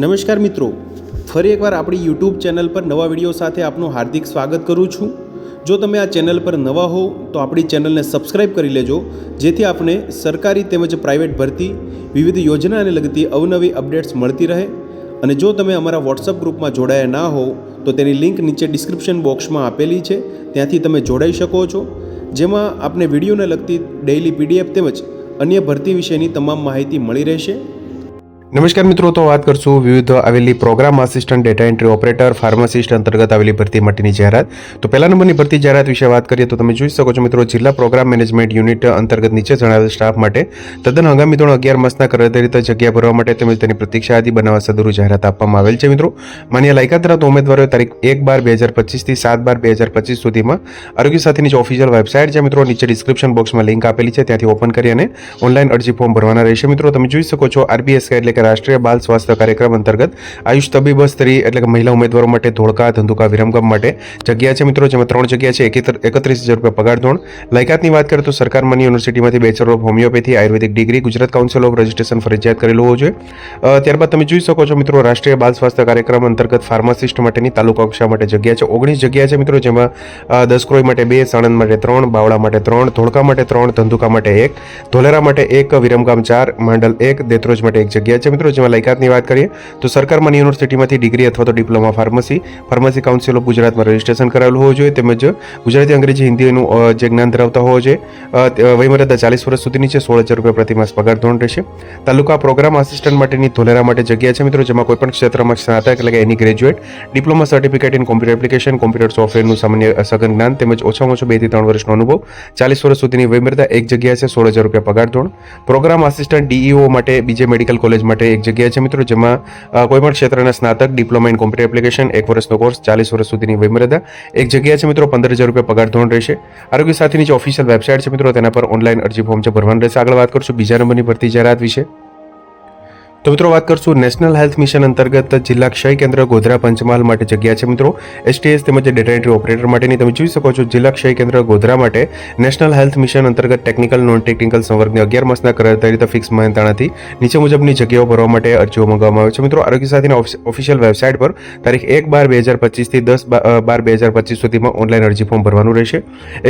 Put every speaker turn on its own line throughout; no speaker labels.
નમસ્કાર મિત્રો, ફરી એકવાર આપણી યુટ્યુબ ચેનલ પર નવા વિડીયો સાથે આપનું હાર્દિક સ્વાગત કરું છું। જો તમે આ ચેનલ પર નવા હો તો આપણી ચેનલને સબસ્ક્રાઇબ કરી લેજો, જેથી આપને સરકારી તેમજ પ્રાઇવેટ ભરતી વિવિધ યોજનાને લગતી અવનવી અપડેટ્સ મળતી રહે। અને જો તમે અમારા વોટ્સઅપ ગ્રુપમાં જોડાયા ના હો તો તેની લિંક નીચે ડિસ્ક્રિપ્શન બોક્સમાં આપેલી છે, ત્યાંથી તમે જોડાઈ શકો છો, જેમાં આપને વિડીયોને લગતી ડેઇલી પીડીએફ તેમજ અન્ય ભરતી વિશેની તમામ માહિતી મળી રહેશે। નમસ્કાર મિત્રો, તો વાત કરશું વિવિધ આવેલી programme assistant, data entry operator, pharmacist અંતર્ગત આવેલી ભરતી માટેની જાહેરાત। તો પહેલા નંબરની ભરતી જાહેરાત વિશે વાત કરીએ તો તમે જોઈ શકો છો મિત્રો, જિલ્લા પ્રોગ્રામ મેનેજમેન્ટ યુનિટ અંતર્ગત નીચે જણાવેલ સ્ટાફ માટે તદ્દન હંગામી ધોરણ 11 માસના કરાર જગ્યા ભરવા માટે તેમજ તેની પ્રતીક્ષા યાદી બનાવવા સદરૂ જાહેરાત આપવામાં આવેલ છે। મિત્રો, માન્ય લાયકાત ધરાવતા ઉમેદવારોએ તારીખ 1/12/2025 થી 7/12/2025 સુધીમાં આરોગ્ય સાથેની જે ઓફિશિયલ વેબસાઇટ છે મિત્રો, નીચે ડિસ્ક્રિપ્શન બોક્સમાં લિંક આપેલી છે, ત્યાંથી ઓપન કરી અને ઓનલાઈન અરજી ફોર્મ ભરવાના રહેશે। મિત્રો, તમે જોઈ શકો છો આરબીએસકે એટલે કે રાષ્ટ્રીય બાલ સ્વાસ્થ્ય કાર્યક્રમ અંતર્ગત આયુષ તબીબ સ્ત્રી એટલે કે મહિલા ઉમેદવારો માટે ધોળકા, ધંધુકા, વિરમગામ માટે જગ્યા છે મિત્રો, જેમાં 3 જગ્યા છે। 31,000 રૂપિયા પગાર ધોરણ। લાયકાતની વાત કરીએ તો સરકાર માન્ય યુનિવર્સિટીમાંથી bachelor of homeopathy Ayurvedic degree, Gujarat council of registration ફરજિયાત કરેલું હોવું જોઈએ। ત્યારબાદ તમે જોઈ શકો છો મિત્રો, રાષ્ટ્રીય બાલ સ્વાસ્થ્ય કાર્યક્રમ અંતર્ગત ફાર્માસિસ્ટ માટેની તાલુકા કક્ષા માટે જગ્યા છે। 19 જગ્યા છે મિત્રો, જેમાં દસક્રોઈ માટે 2, સાણંદ માટે 3, બાવળા માટે 3, ધોળકા માટે 3, ધંધુકા માટે 1, ધોલેરા માટે 1, વિરમગામ 4, માંડલ 1, દેત્રોજ માટે 1 જગ્યા છે મિત્રો। જેમાં લાયકાતની વાત કરીએ તો સરકાર માન્ય યુનિવર્સિટીમાંથી ડિગ્રી અથવા તો ડિપ્લોમા ફાર્મસી કાઉન્સિલ ઓફ ગુજરાતમાં રજિસ્ટ્રેશન કરાવેલું હોવું જોઈએ, તેમજ ગુજરાતી, અંગ્રેજી, હિન્દીનું જે જ્ઞાન ધરાવતા હોવો જોઈએ। વયમર્યાદા 40 વર્ષ સુધીની છે। 16,000 રૂપિયા પ્રતિમાસ પગાર ધોરણ રહેશે। તાલુકા પ્રોગ્રામ આસિસ્ટન્ટ માટેની ધોલેરા માટે જગ્યા છે મિત્રો, જેમાં કોઈપણ ક્ષેત્રમાં સ્નાતક એટલે કે એની graduate, diploma certificate in computer application, computer સોફ્ટવેરનું સામાન્ય સઘન જ્ઞાન તેમજ ઓછામાં ઓછો 2 થી 3 વર્ષનો અનુભવ, 40 વર્ષ સુધીની વયમર્યાદા, 1 જગ્યા છે। 16,000 રૂપિયા પગાર ધોરણ। પ્રોગ્રામ આસિસ્ટન્ટ ડીઈઓ માટે બીજે મેડિકલ કોલેજ માટે 1 જગ્યા છે મિત્રો, જેમાં કોઈપણ ક્ષેત્રના સ્નાતક, ડિપ્લોમા ઇન કોમ્પ્યુટર એપ્લિકેશન, 1 વર્ષનો કોર્સ, 40 વર્ષ સુધીની વયમર્યાદા, 1 જગ્યા છે મિત્રો, 15,000 રૂપિયા પગાર ધોરણ રહેશે। આરોગ્ય સાથેની જે ઓફિશિયલ વેબસાઇટ છે મિત્રો, તેના પર ઓનલાઈન અરજી ફોર્મ છે ભરવાનું રહેશે। આગળ વાત કરશું બીજા નંબરની ભરતી જાહેરાત વિશે। તો મિત્રો, વાત કરશું નેશનલ હેલ્થ મિશન અંતર્ગત જિલ્લા ક્ષય કેન્દ્ર ગોધરા પંચમહાલ માટે જગ્યા છે મિત્રો, એસટીએસ તેમજ ડેટા એન્ટ્રી ઓપરેટર માટેની। તમે જોઈ શકો છો જિલ્લા ક્ષય કેન્દ્ર ગોધરા માટે નેશનલ હેલ્થ મિશન અંતર્ગત ટેકનિકલ, નોન ટેકનિકલ સંવર્ગની 11 માસના કરાર ફિક્સ મહેનતાણાથી નીચે મુજબની જગ્યાઓ ભરવા માટે અરજીઓ મંગાવવામાં આવે છે મિત્રો। આરોગ્ય સાથેની ઓફિશિયલ વેબસાઇટ પર તારીખ 1/12/2025 થી 10/12/2025 સુધીમાં ઓનલાઈન અરજી ફોર્મ ભરવાનું રહેશે।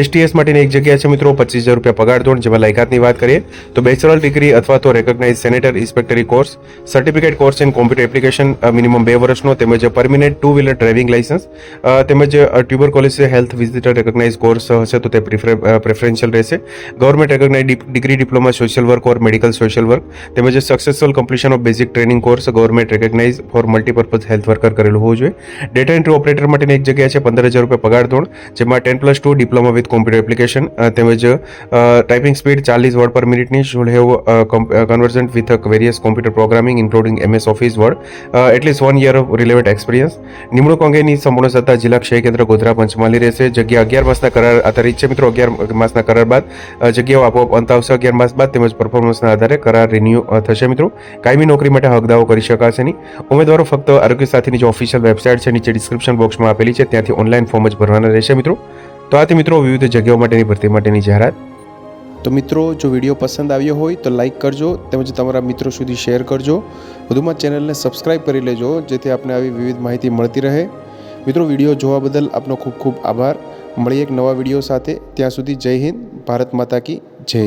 એસટીએસ માટેની 1 જગ્યા છે મિત્રો, 25,000 રૂપિયા પગાર ધોરણ। જેમાં લાયકાતની વાત કરીએ તો બેચલર ડિગ્રી અથવા તો recognise sanitary inspector course, certificate course in computer application minimum 2 વર્ષનો, તેમજ પરમિનન્ટ 2 વ્હીલર ડ્રાઇવિંગ લાયસન્સ, તેમજ tuberculosis health visitor recognise course હશે તો તે પ્રેફરન્શિયલ રહેશે। Government recognise degree, diploma social work or medical social work, તેમજ successful completion of basic training course government recognise for multipurpose health worker કરેલું હોવું જોઈએ। Data entry operator માટેની 1 જગ્યા છે, 15,000 રૂપિયા પગાર ધોરણ। જેમાં 10+2 ડિપ્લોમા વિથ કોમ્પ્યુટર એપ્લિકેશન, તેમજ ટાઈપિંગ સ્પીડ 40 વર્ડ પર મિનિટની, should have convergent with various computer programming including MS office word, at least 1 year of relevant experience. નિમણૂક અંગેની સંપૂર્ણ સત્તા જિલ્લા ક્ષય કેન્દ્ર ગોધરા પંચમહાલી રહેશે। જગ્યા 11 માસના કરાર આધારિત છે મિત્રો। 11 માસના કરાર બાદ જગ્યાઓ આપોઆપ અંત આવશે 11 માસ બાદ, તેમજ પરફોર્મન્સના આધારે કરાર રિન્યુ થશે મિત્રો। કાયમી નોકરી માટે હક દાવો કરી શકાશે નહીં। ઉમેદવારો ફક્ત આરોગ્ય સાથેની જે ઓફિશિયલ વેબસાઇટ છે નીચે ડિસ્ક્રિપ્શન બોક્સમાં આપેલી છે, ત્યાંથી ઓનલાઈન ફોર્મ જ ભરવાના રહેશે મિત્રો। તો આથી મિત્રો વિવિધ જગ્યાઓ માટેની ભરતી માટેની જાહેરાત। તો મિત્રો, જો વિડીયો પસંદ આવ્યો હોય તો લાઇક કરજો, તેમજ તમારા મિત્રો સુધી શેર કરજો। વધુમાં ચેનલને સબસ્ક્રાઇબ કરી લેજો, જેથી આપને આવી વિવિધ માહિતી મળતી રહે। મિત્રો, વિડીયો જોવા બદલ આપનો ખૂબ ખૂબ આભાર। મળીએ એક નવા વિડીયો સાથે, ત્યાં સુધી જય હિન્દ, ભારત માતા કી જય।